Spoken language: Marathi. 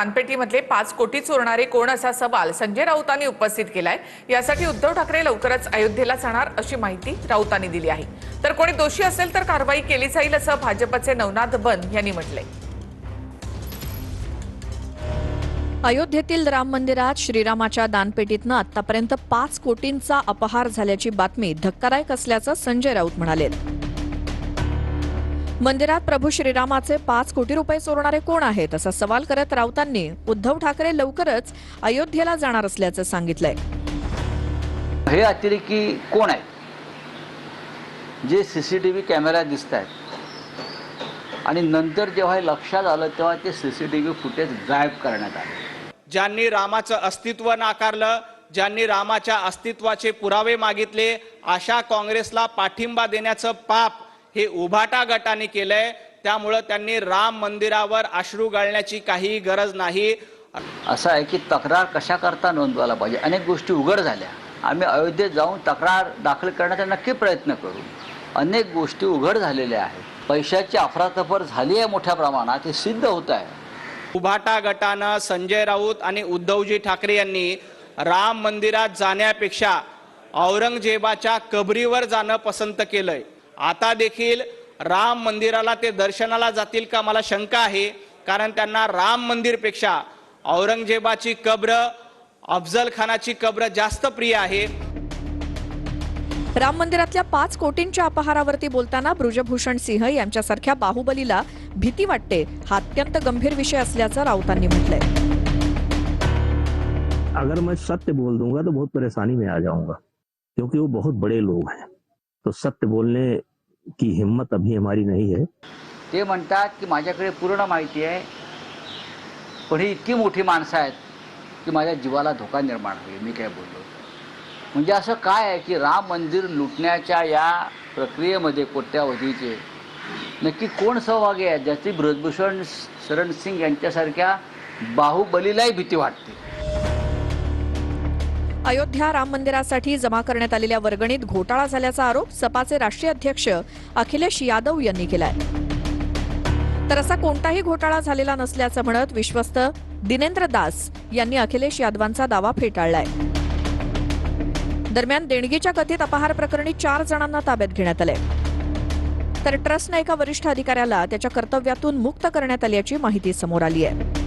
दानपेटीमधले 5 कोटी चोरणारे कोण असा सवाल संजय राऊतांनी उपस्थित केलाय। यासाठी उद्धव ठाकरे लवकरच अयोध्येला जाणार अशी माहिती राऊतांनी दिली आहे। तर कोणी दोषी असेल तर कारवाई केली जाईल असं भाजपचे नवनाथ बन यांनी म्हटलंय। अयोध्येतील राम मंदिरात श्रीरामाच्या दानपेटीतनं आतापर्यंत 5 कोटींचा अपहार झाल्याची बातमी धक्कादायक असल्याचं संजय राऊत म्हणाले। मंदिरात प्रभू श्रीरामाचे 5 कोटी रुपये चोरणारे कोण आहेत असा सवाल करत राऊतांनी उद्धव ठाकरे लवकरच अयोध्येला जाणार असल्याचं सांगितलंय। हे अतिरेकी कोण आहेत जे सीसीटीव्ही कॅमेरा दिसतात आणि नंतर जेव्हा हे लक्षात आलं तेव्हा ते सीसीटीव्ही फुटेज गायब करण्यात आले। ज्यांनी रामाचं अस्तित्व नाकारलं, ज्यांनी रामाच्या अस्तित्वाचे पुरावे मागितले, अशा काँग्रेसला पाठिंबा देण्याचं पाप हे उभाटा गटाने केलंय। त्यामुळे त्यांनी राम मंदिरावर अश्रू गाळण्याची काही गरज नाही। असं आहे की तक्रार कशा करता नोंदवायला पाहिजे। अनेक गोष्टी उघड झाल्या, आम्ही अयोध्येत जाऊन तक्रार दाखल करण्याचा नक्की प्रयत्न करू। अनेक गोष्टी उघड झालेल्या आहेत, पैशाची अफरातफर झाली आहे मोठ्या प्रमाणात, हे सिद्ध होत आहे। उभाटा गटानं संजय राऊत आणि उद्धवजी ठाकरे यांनी राम मंदिरात जाण्यापेक्षा औरंगजेबाच्या कबरीवर जाणं पसंत केलंय। आता देखील राम मंदिराला ते दर्शनाला जातील का मला शंका आहे, कारण त्यांना राम मंदिरपेक्षा औरंगजेबाची कब्र, अफजल खानाची कब्र जास्त प्रिय आहे। राम मंदिरातल्या 5 कोटींच्या अपहारावरती बोलताना ब्रुजभूषण सिंह यांच्यासारख्या बाहुबलीला भीती वाटते हा अत्यंत गंभीर विषय असल्याचं राऊतांनी म्हटलंय। अगर मैं सत्य बोल दूंगा तो बहुत परेशानी में आ जाऊंगा, क्योंकि वो बहुत बड़े लोग हैं, तो सत्य बोलने की हिम्मत अभी हमारी नहीं है। ते म्हणतात की माझ्याकडे पूर्ण माहिती आहे, पण ही इतकी मोठी माणसं आहेत की माझ्या जीवाला धोका निर्माण होईल, मी काय बोललो। म्हणजे असं काय आहे की राम मंदिर लुटण्याच्या या प्रक्रियेमध्ये कोट्यावधीचे नक्की कोण सहभागी आहे, ज्याची ब्रजभूषण शरण सिंग यांच्यासारख्या बाहुबलीलाही भीती वाटते। अयोध्या राम मंदिरासाठी जमा करण्यात आलेल्या वर्गणीत घोटाळा झाल्याचा आरोप सपाचे राष्ट्रीय अध्यक्ष अखिलेश यादव यांनी केलाय। तर असा कोणताही घोटाळा झालेला नसल्याचं म्हणत विश्वस्त दिनेंद्र दास यांनी अखिलेश यादवांचा दावा फेटाळलाय। दरम्यान देणगीच्या कथित अपहार प्रकरणी 4 जणांना ताब्यात घेण्यात आले, तर ट्रस्टने एका वरिष्ठ अधिकाऱ्याला त्याच्या कर्तव्यातून मुक्त करण्यात आल्याची माहिती समोर आली आहे।